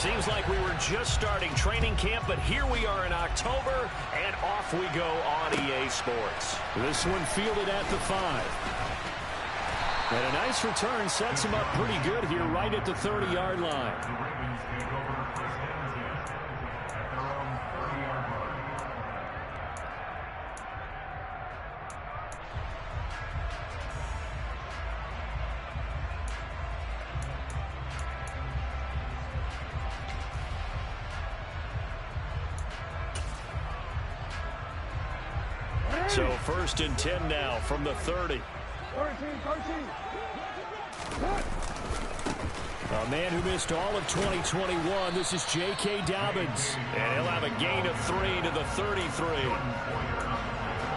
Seems like we were just starting training camp, but here we are in October, and off we go on EA Sports. This one fielded at the 5. And a nice return sets him up pretty good here right at the 30-yard line. So 1st and 10 now from the 30. A man who missed all of 2021, this is J.K. Dobbins. And he'll have a gain of 3 to the 33.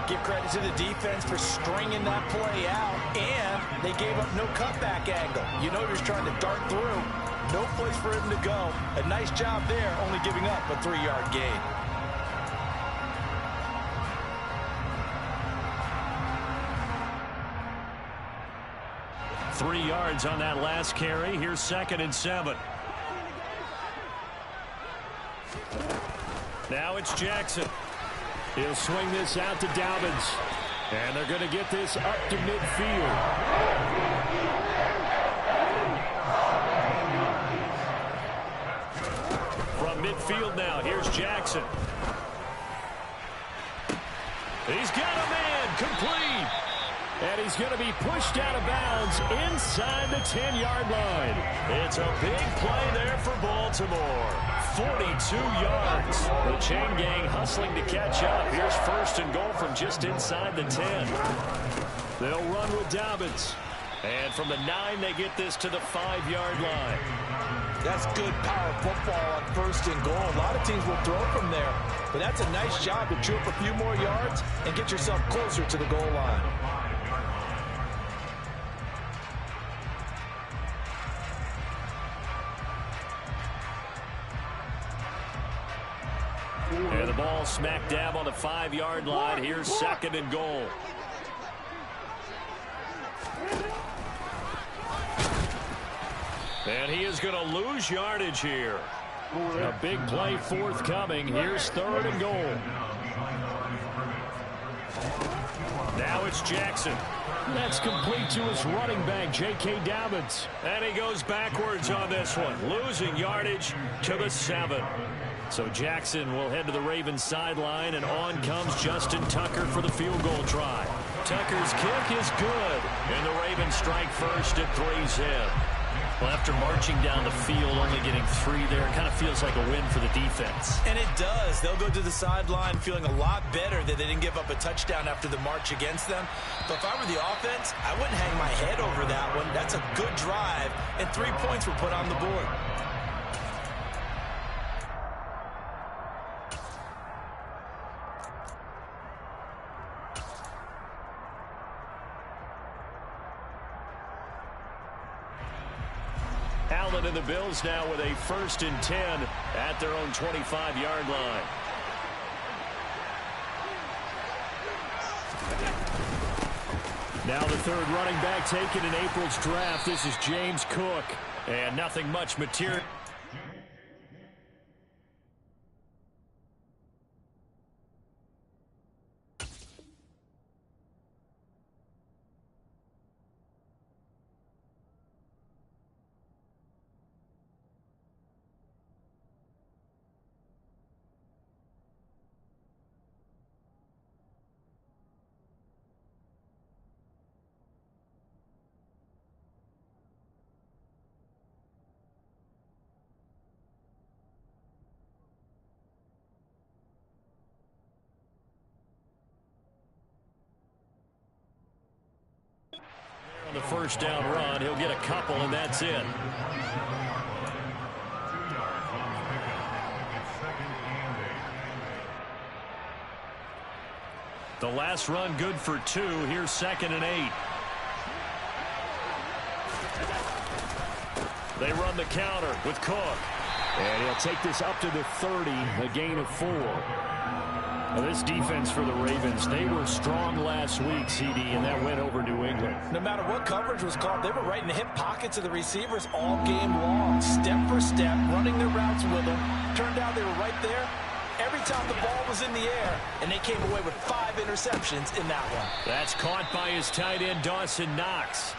Give credit to the defense for stringing that play out, and they gave up no cutback angle. You know he was trying to dart through. No place for him to go. A nice job there, only giving up a 3-yard gain. 3 yards on that last carry. Here's 2nd and 7. Now it's Jackson. He'll swing this out to Dobbins. And they're going to get this up to midfield. From midfield now, here's Jackson. He's got a man complete. And he's going to be pushed out of bounds inside the 10-yard line. It's a big play there for Baltimore. 42 yards. The chain gang hustling to catch up. Here's 1st and goal from just inside the 10. They'll run with Dobbins. And from the 9, they get this to the 5-yard line. That's good power football on 1st and goal. A lot of teams will throw from there. But that's a nice job to chew up a few more yards and get yourself closer to the goal line. And the ball smack dab on the 5-yard line. Here's 2nd and goal. And he is going to lose yardage here. A big play forthcoming. Here's 3rd and goal. Now it's Jackson. That's complete to his running back, J.K. Dobbins. And he goes backwards on this one, losing yardage to the 7. So Jackson will head to the Ravens sideline, and on comes Justin Tucker for the field goal try. Tucker's kick is good, and the Ravens strike first at 3's in. Well, after marching down the field, only getting 3 there, it kind of feels like a win for the defense. And it does. They'll go to the sideline feeling a lot better that they didn't give up a touchdown after the march against them. But if I were the offense, I wouldn't hang my head over that one. That's a good drive, and 3 points were put on the board. Allen and the Bills now with a 1st and 10 at their own 25-yard line. Now the 3rd running back taken in April's draft. This is James Cook. And nothing much material. On the 1st down run, he'll get a couple, and that's it. The last run good for 2. Here's 2nd and 8. They run the counter with Cook. And he'll take this up to the 30, a gain of 4. Now this defense for the Ravens, they were strong last week, CD, and that went over New England. No matter what coverage was called, they were right in the hip pockets of the receivers all game long, step for step, running their routes with them. Turned out they were right there every time the ball was in the air, and they came away with 5 interceptions in that one. That's caught by his tight end, Dawson Knox.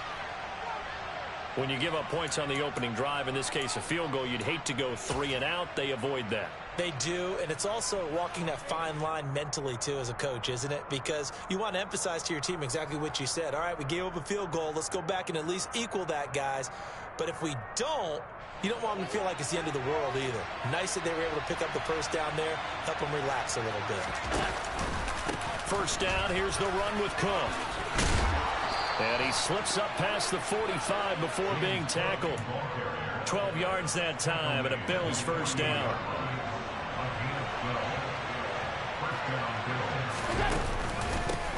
When you give up points on the opening drive, in this case a field goal, you'd hate to go 3 and out. They avoid that. They do, and it's also walking that fine line mentally, too, as a coach, isn't it? Because you want to emphasize to your team exactly what you said. All right, we gave up a field goal. Let's go back and at least equal that, guys. But if we don't, you don't want them to feel like it's the end of the world either. Nice that they were able to pick up the first down there, help them relax a little bit. First down, here's the run with Cook. And he slips up past the 45 before being tackled. 12 yards that time, and a Bills first down.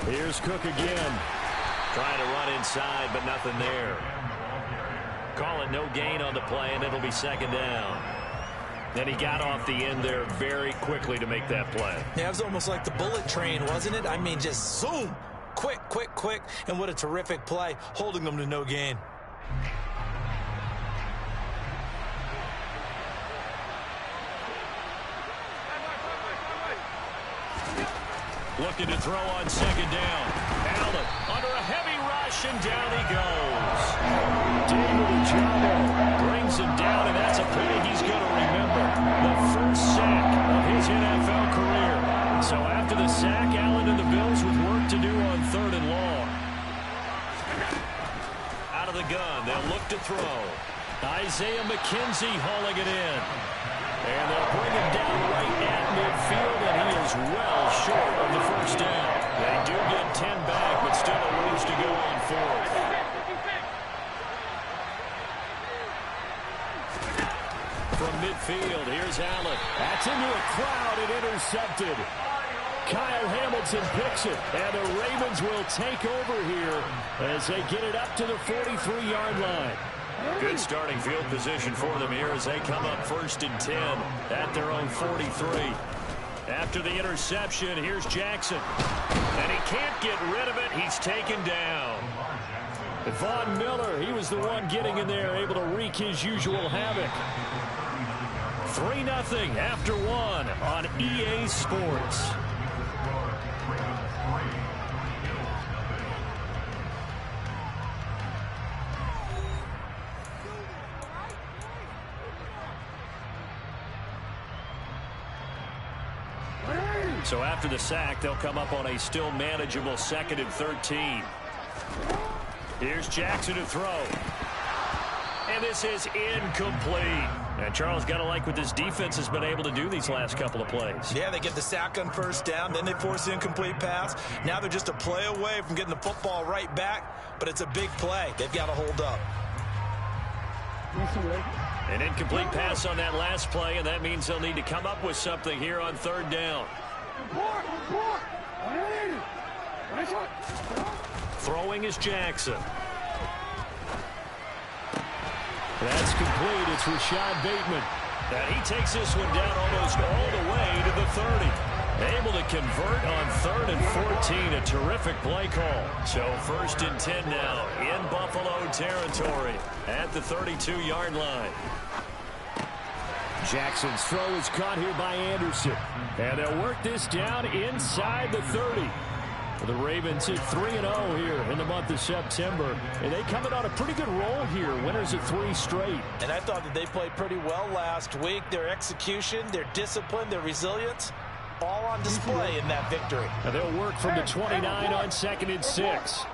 Here's Cook again. Trying to run inside, but nothing there. Call it no gain on the play, and it'll be second down. Then he got off the end there very quickly to make that play. Yeah, it was almost like the bullet train, wasn't it? I mean, just zoom. Quick, quick, quick. And what a terrific play, holding them to no gain. Looking to throw on second down. Allen under a heavy rush, and down he goes. David Ojabo brings him down, and that's a play he's going to remember. The first sack of his NFL career. So after the sack, Allen and the Bills with work to do on 3rd and long. Out of the gun, they'll look to throw. Isaiah McKenzie hauling it in. And they'll bring him down right at midfield, and he is well short of the first down. They do get 10 back, but still a ways to go on 4th. From midfield, here's Allen. That's into a crowd and intercepted. Kyle Hamilton picks it, and the Ravens will take over here as they get it up to the 43-yard line. Good starting field position for them here as they come up 1st and 10 at their own 43. After the interception, here's Jackson. And he can't get rid of it. He's taken down. Von Miller, he was the one getting in there, able to wreak his usual havoc. 3-0 after 1 on EA Sports. So after the sack, they'll come up on a still manageable 2nd and 13. Here's Jackson to throw. And this is incomplete. And Charles, got to like what this defense has been able to do these last couple of plays. Yeah, they get the sack on first down, then they force the incomplete pass. Now they're just a play away from getting the football right back, but it's a big play. They've got to hold up. An incomplete pass on that last play, and that means they'll need to come up with something here on 3rd down. Throwing is Jackson. That's complete. It's Rashad Bateman. And he takes this one down almost all the way to the 30. Able to convert on 3rd and 14. A terrific play call. So 1st and 10 now in Buffalo territory at the 32-yard line. Jackson's throw is caught here by Anderson. And they'll work this down inside the 30. The Ravens hit 3-0 here in the month of September. And they come in on a pretty good roll here. Winners of 3 straight. And I thought that they played pretty well last week. Their execution, their discipline, their resilience, all on display in that victory. And they'll work from the 29 on 2nd and 6.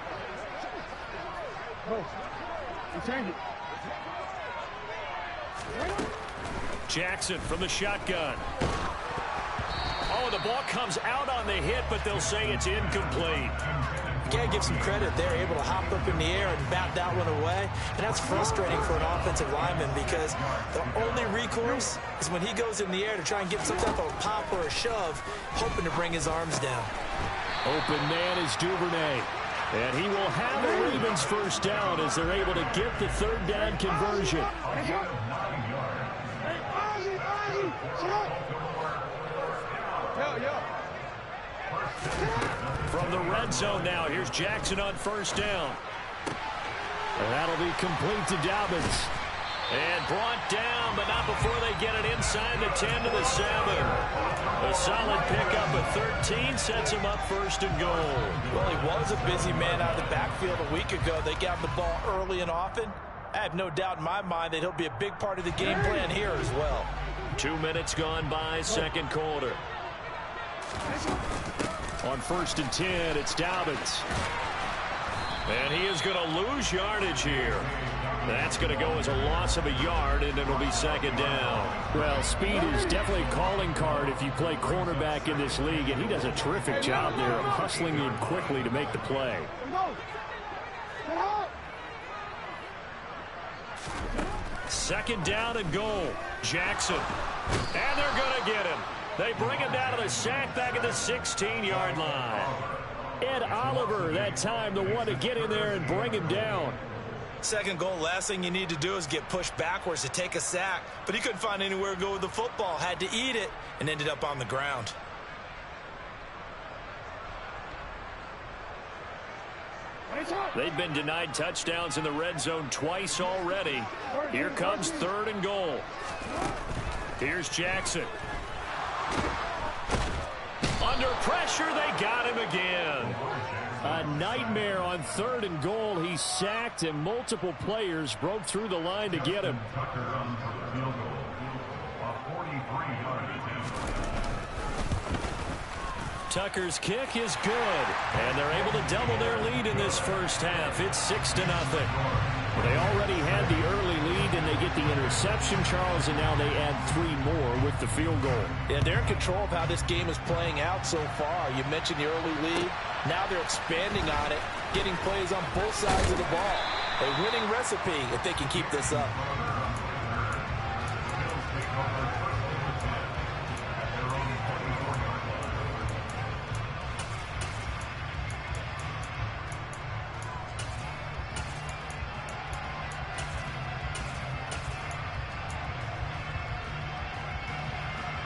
Jackson from the shotgun. Oh, the ball comes out on the hit, but they'll say it's incomplete. You got to give some credit. They're able to hop up in the air and bat that one away. And that's frustrating for an offensive lineman because the only recourse is when he goes in the air to try and get some type of a pop or a shove, hoping to bring his arms down. Open man is Duvernay. And he will have a Ravens first down as they're able to get the 3rd down conversion. From the red zone now, here's Jackson on first down. And that'll be complete to Dobbins. And brought down, but not before they get it inside the 10 to the 7. A solid pickup of 13 sets him up first and goal. Well, he was a busy man out of the backfield a week ago. They got the ball early and often. I have no doubt in my mind that he'll be a big part of the game plan here as well. 2 minutes gone by, second quarter. On first and 10, it's Dobbins. And he is going to lose yardage here. That's going to go as a loss of a yard, and it'll be second down. Well, speed is definitely a calling card if you play cornerback in this league, and he does a terrific job there of hustling in quickly to make the play. Second down and goal. Jackson. And they're going to get him. They bring him down to the sack back at the 16-yard line. Ed Oliver, that time, the one to get in there and bring him down. Second goal, last thing you need to do is get pushed backwards to take a sack. But he couldn't find anywhere to go with the football. Had to eat it and ended up on the ground. They've been denied touchdowns in the red zone twice already. Here comes third and goal. Here's Jackson. Under pressure, they got him again. A nightmare on third and goal. He sacked, and multiple players broke through the line to get him. Tucker's kick is good, and they're able to double their lead in this first half. It's 6-0. They already had the early lead, and they get the interception, Charles, and now they add 3 more with the field goal. Yeah, they're in control of how this game is playing out so far. You mentioned the early lead. Now they're expanding on it, getting plays on both sides of the ball. A winning recipe if they can keep this up.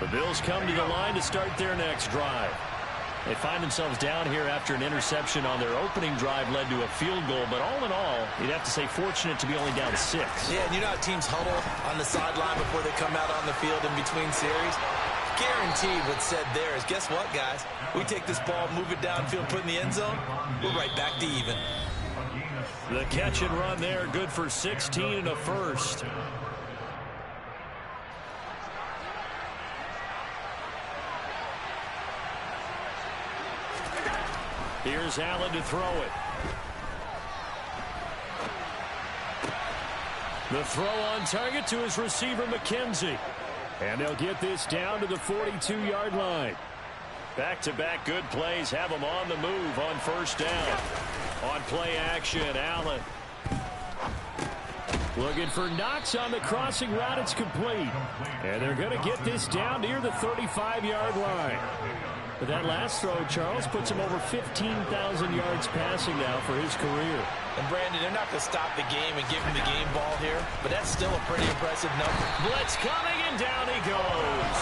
The Bills come to the line to start their next drive. They find themselves down here after an interception on their opening drive led to a field goal. But all in all, you'd have to say fortunate to be only down 6. Yeah, and you know how teams huddle on the sideline before they come out on the field in between series? Guaranteed what's said there is, guess what, guys? We take this ball, move it downfield, put it in the end zone, we're right back to even. The catch and run there, good for 16 and a first. Here's Allen to throw it. The throw on target to his receiver, McKenzie. And they'll get this down to the 42-yard line. Back-to-back good plays have them on the move on first down. On play action, Allen. Looking for Knox on the crossing route. It's complete. And they're going to get this down near the 35-yard line. But that last throw, Charles, puts him over 15,000 yards passing now for his career. And, Brandon, they're not going to stop the game and give him the game ball here, but that's still a pretty impressive number. Blitz coming, and down he goes.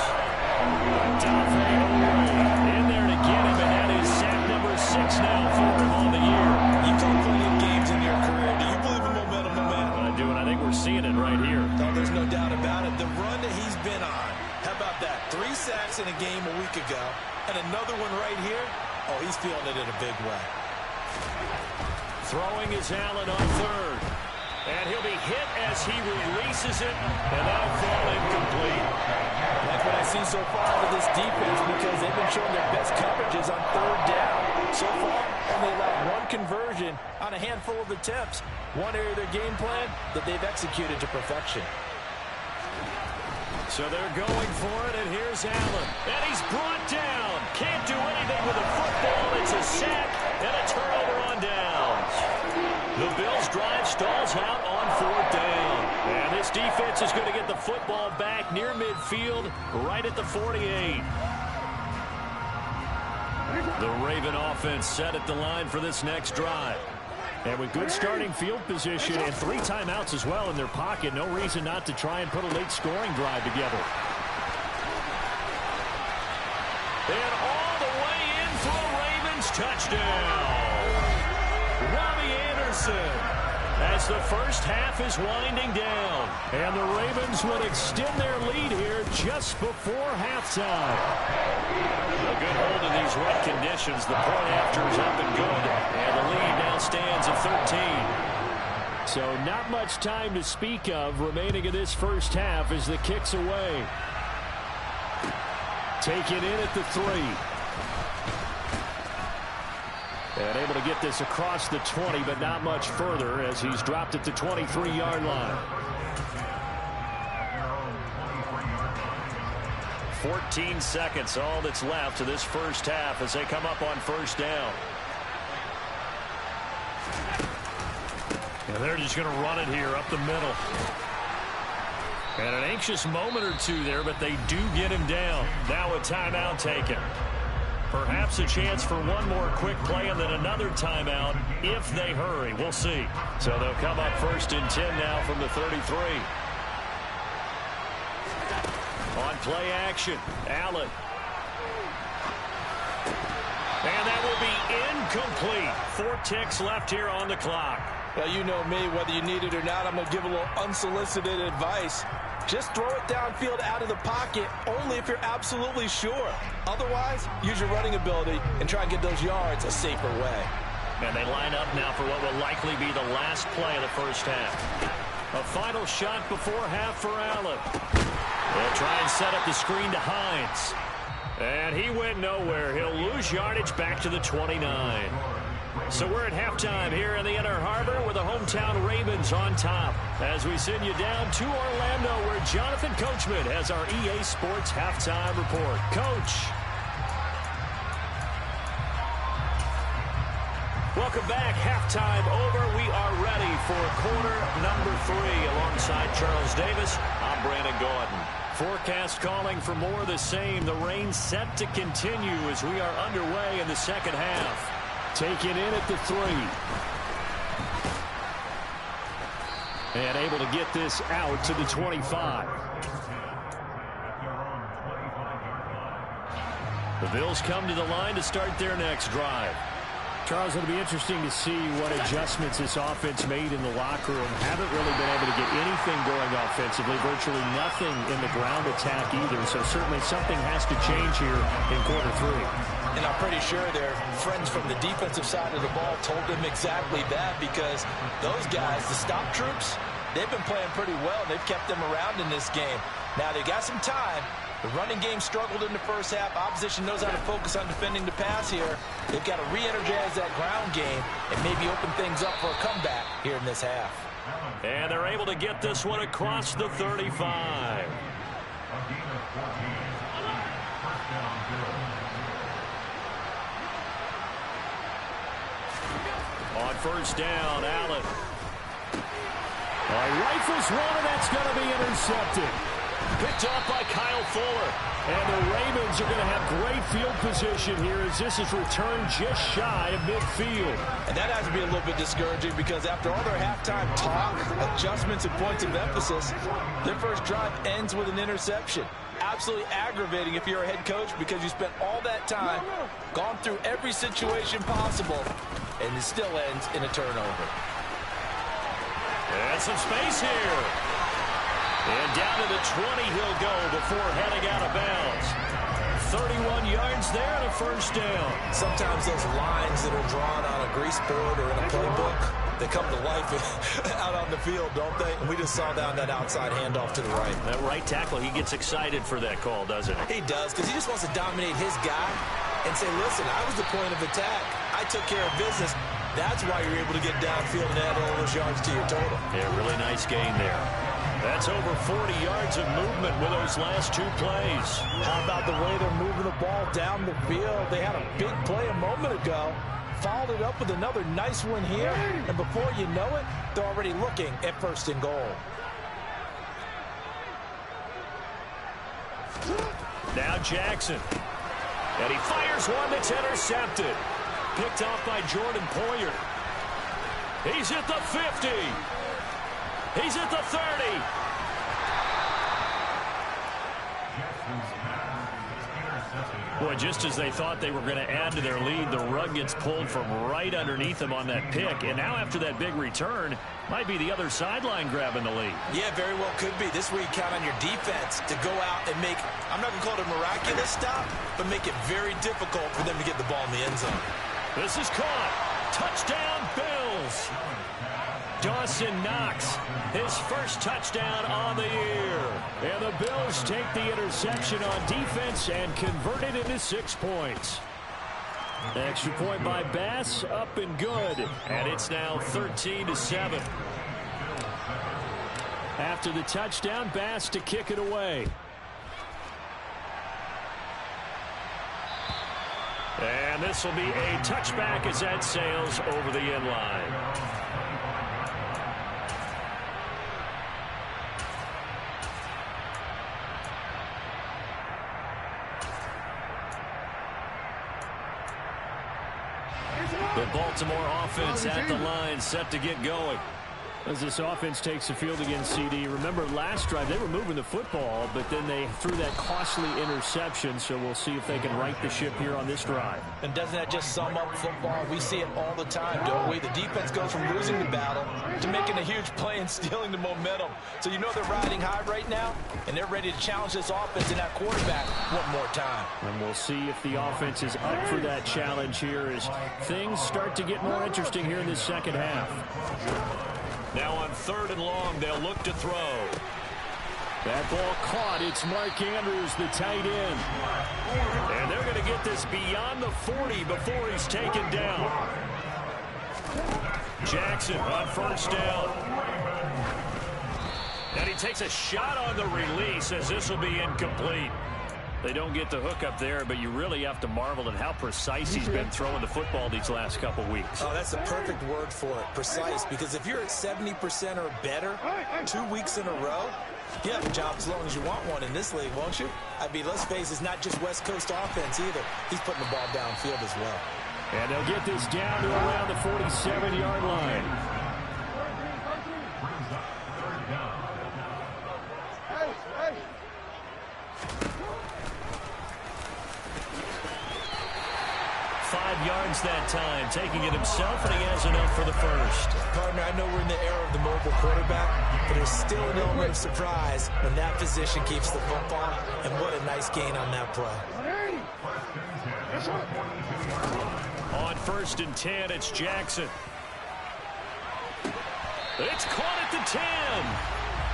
In there to get him, and that is sack number 6 now for him on the year. You've played plenty of games in your career. Do you believe in momentum, my man? I do, and I think we're seeing it right here. No, there's no doubt about it. The run that he's been on, how about that? 3 sacks in a game a week ago. And another one right here. Oh, he's feeling it in a big way. Throwing is Allen on third. And he'll be hit as he releases it. And that'll fall incomplete. That's what I see so far out of this defense because they've been showing their best coverages on third down. So far, only allowed 1 conversion on a handful of attempts. One area of their game plan that they've executed to perfection. So they're going for it, and here's Allen. And he's brought down. Can't do anything with a football. It's a sack and a turnover on downs. The Bills' drive stalls out on 4th down. And this defense is going to get the football back near midfield, right at the 48. The Raven offense set at the line for this next drive. And with good starting field position and 3 timeouts as well in their pocket, no reason not to try and put a late scoring drive together. And all the way in for touchdown. Robbie Anderson, as the first half is winding down. And the Ravens would extend their lead here just before halftime. A good hold in these wet conditions. The point after is up and good. And the lead now stands at 13. So not much time to speak of remaining in this first half as the kick's away. Taken in at the 3. And able to get this across the 20, but not much further as he's dropped at the 23-yard line. 14 seconds, all that's left to this first half as they come up on first down. And they're just going to run it here up the middle. And an anxious moment or two there, but they do get him down. Now a timeout taken. Perhaps a chance for one more quick play and then another timeout if they hurry. We'll see. So they'll come up first and 10 now from the 33. On play action, Allen. And that will be incomplete. 4 ticks left here on the clock. Well, you know me, whether you need it or not, I'm going to give a little unsolicited advice. Just throw it downfield out of the pocket only if you're absolutely sure. Otherwise, use your running ability and try and get those yards a safer way. And they line up now for what will likely be the last play of the first half. A final shot before half for Allen. They'll try and set up the screen to Hines. And he went nowhere. He'll lose yardage back to the 29. So we're at halftime here in the Inner Harbor with the hometown Ravens on top as we send you down to Orlando where Jonathan Coachman has our EA Sports halftime report. Coach. Welcome back. Halftime over. We are ready for quarter number 3 alongside Charles Davis. I'm Brandon Gaudin. Forecast calling for more of the same. The rain set to continue as we are underway in the second half. Taken in at the 3. And able to get this out to the 25. The Bills come to the line to start their next drive. Charles, it'll be interesting to see what adjustments this offense made in the locker room. Haven't really been able to get anything going offensively. Virtually nothing in the ground attack either. So certainly something has to change here in quarter 3. And I'm pretty sure their friends from the defensive side of the ball told them exactly that because those guys, the stop troops, they've been playing pretty well. They've kept them around in this game. Now they got some time. The running game struggled in the first half. Opposition knows how to focus on defending the pass here. They've got to re-energize that ground game and maybe open things up for a comeback here in this half. And they're able to get this one across the 35. On first down, Allen. Rifles one, and that's going to be intercepted. Picked off by Kyle Fuller. And the Ravens are going to have great field position here as this is returned just shy of midfield. And that has to be a little bit discouraging because after all their halftime talk, adjustments, and points of emphasis, their first drive ends with an interception. Absolutely aggravating if you're a head coach because you spent all that time, gone through every situation possible, and it still ends in a turnover. And some space here. And down to the 20 he'll go before heading out of bounds. 31 yards there and a first down. Sometimes those lines that are drawn on a grease board or in a playbook, they come to life out on the field, don't they? And we just saw down that outside handoff to the right. That right tackle, he gets excited for that call, doesn't he? He does, because he just wants to dominate his guy and say, listen, I was the point of attack. I took care of business. That's why you're able to get downfield and add all those yards to your total. Yeah, really nice gain there. That's over 40 yards of movement with those last 2 plays. How about the way they're moving the ball down the field? They had a big play a moment ago. Followed it up with another nice one here. And before you know it, they're already looking at first and goal. Now Jackson. And he fires one that's intercepted. Picked off by Jordan Poyer. He's at the 50. He's at the 30. Boy, just as they thought they were going to add to their lead, the rug gets pulled from right underneath them on that pick. And now after that big return, might be the other sideline grabbing the lead. Yeah, very well could be. This is where you count on your defense to go out and make, I'm not going to call it a miraculous stop, but make it very difficult for them to get the ball in the end zone. This is caught. Touchdown, Bills. Dawson Knox, his first touchdown on the year. And the Bills take the interception on defense and convert it into 6 points. Extra point by Bass, up and good. And it's now 13-7. After the touchdown, Bass to kick it away. And this will be a touchback as that sails over the end line. The Baltimore offense at the line, set to get going. As this offense takes the field against CD. Remember, last drive, they were moving the football, but then they threw that costly interception, so we'll see if they can right the ship here on this drive. And doesn't that just sum up football? We see it all the time, don't we? The defense goes from losing the battle to making a huge play and stealing the momentum. So you know they're riding high right now, and they're ready to challenge this offense and that quarterback one more time. And we'll see if the offense is up for that challenge here as things start to get more interesting here in this second half. Now on 3rd and long, they'll look to throw. That ball caught. It's Mark Andrews, the tight end. And they're going to get this beyond the 40 before he's taken down. Jackson on 1st down. And he takes a shot on the release as this will be incomplete. They don't get the hook up there, but you really have to marvel at how precise he's been throwing the football these last couple weeks. Oh, that's the perfect word for it, precise, because if you're at 70% or better 2 weeks in a row, you have a job as long as you want one in this league, won't you? I mean, let's face it, it's not just West Coast offense either. He's putting the ball downfield as well. And they'll get this down to around the 47-yard line. Yards that time, taking it himself, and he has enough for the first. Partner, I know we're in the era of the mobile quarterback, but there's still an element of surprise when that position keeps the football, and what a nice gain on that play. On 1st and 10, it's Jackson. It's caught at the 10.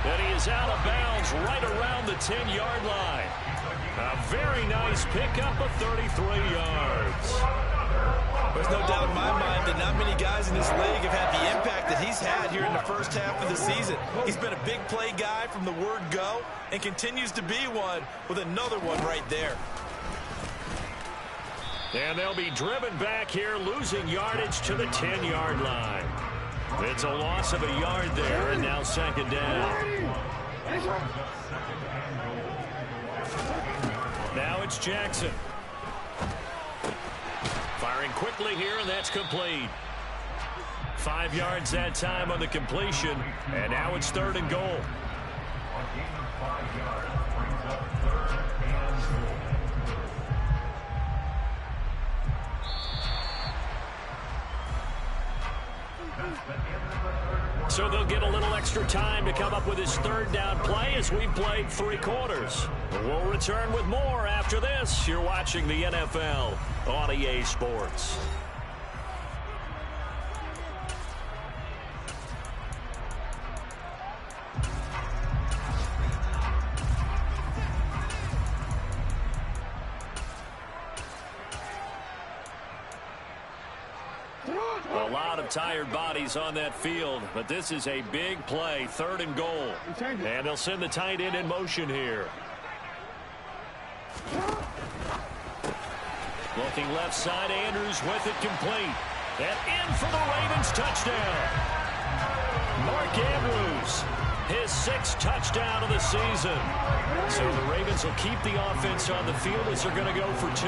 And he is out of bounds right around the 10-yard line. A very nice pickup of 33 yards. There's no doubt in my mind that not many guys in this league have had the impact that he's had here in the first half of the season. He's been a big play guy from the word go and continues to be one with another one right there. And they'll be driven back here, losing yardage to the 10-yard line. It's a loss of a yard there, and now 2nd down. Now it's Jackson. Firing quickly here, and that's complete. 5 yards that time on the completion, and now it's 3rd and goal. So they'll get a little extra time to come up with his 3rd down play as we've played 3 quarters. We'll return with more after this. You're watching the NFL on EA Sports. A lot of tired bodies on that field, but this is a big play, 3rd and goal. And they'll send the tight end in motion here. Looking left side, Andrews with it complete. And in for the Ravens touchdown. Mark Andrews, his 6th touchdown of the season. So the Ravens will keep the offense on the field as they're going to go for 2.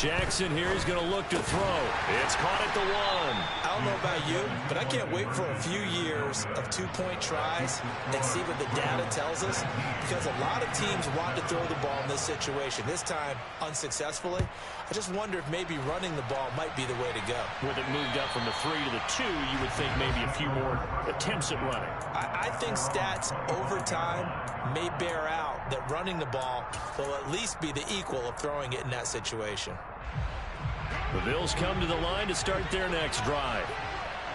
Jackson here is going to look to throw. It's caught at the 1. I don't know about you, but I can't wait for a few years of two-point tries and see what the data tells us, because a lot of teams want to throw the ball in this situation. This time, unsuccessfully. I just wonder if maybe running the ball might be the way to go. With it moved up from the 3 to the 2, you would think maybe a few more attempts at running. I think stats over time may bear out that running the ball will at least be the equal of throwing it in that situation. The Bills come to the line to start their next drive.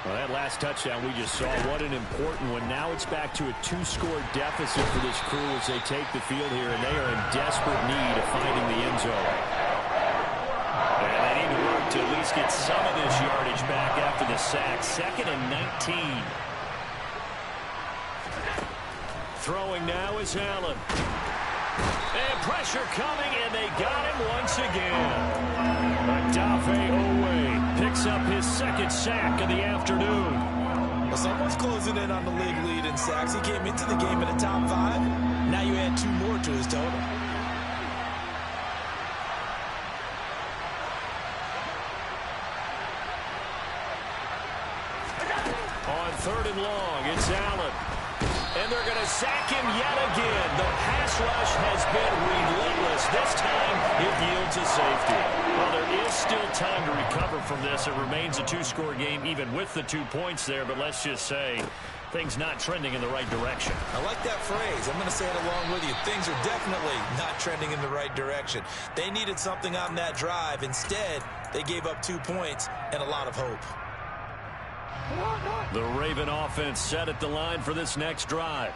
Well, that last touchdown we just saw, what an important one. Now it's back to a 2-score deficit for this crew as they take the field here, and they are in desperate need of finding the end zone. And they need to work to at least get some of this yardage back after the sack. 2nd and 19. Throwing now is Allen. And pressure coming, and they got him once again. Odafe Oweh picks up his 2nd sack of the afternoon. Well, someone's closing in on the league lead in sacks. He came into the game in the top 5. Now you add 2 more to his total. On 3rd and long, it's Allen. And they're going to sack him yet again. The pass rush has been relentless. This time, it yields a safety. Well, there is still time to recover from this. It remains a 2-score game, even with the 2 points there. But let's just say, things not trending in the right direction. I like that phrase. I'm going to say it along with you. Things are definitely not trending in the right direction. They needed something on that drive. Instead, they gave up 2 points and a lot of hope. The Raven offense set at the line for this next drive.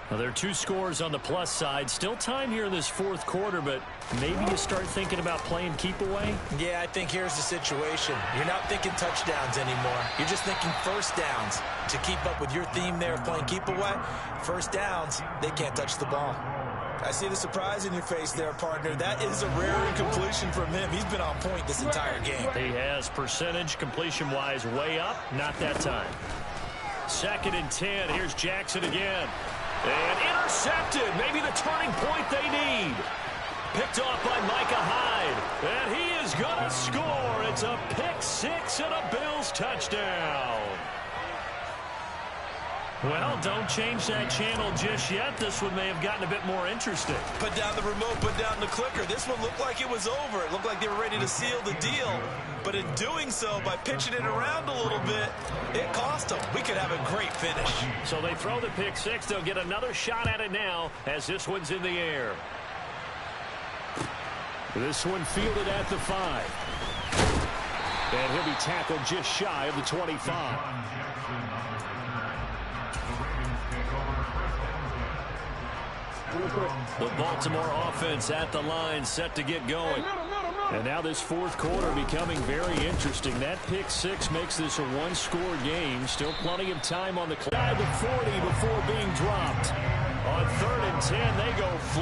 Now, there are 2 scores on the plus side. Still time here in this 4th quarter, but maybe you start thinking about playing keep away? Yeah, I think here's the situation. You're not thinking touchdowns anymore. You're just thinking first downs. To keep up with your theme there of playing keep away, first downs, they can't touch the ball. I see the surprise in your face there, partner. That is a rare incompletion from him. He's been on point this entire game. He has percentage completion-wise way up. Not that time. 2nd and 10. Here's Jackson again. And intercepted. Maybe the turning point they need. Picked off by Micah Hyde. And he is going to score. It's a pick 6 and a Bills touchdown. Well, don't change that channel just yet. This one may have gotten a bit more interesting. Put down the remote, put down the clicker. This one looked like it was over. It looked like they were ready to seal the deal. But in doing so, by pitching it around a little bit, it cost them. We could have a great finish. So they throw the pick 6. They'll get another shot at it now as this one's in the air. This one fielded at the 5. And he'll be tackled just shy of the 25. The Baltimore offense at the line, set to get going. And now this 4th quarter becoming very interesting. That pick 6 makes this a 1-score game. Still plenty of time on the clock. The 40 before being dropped. On 3rd and 10, they go flat.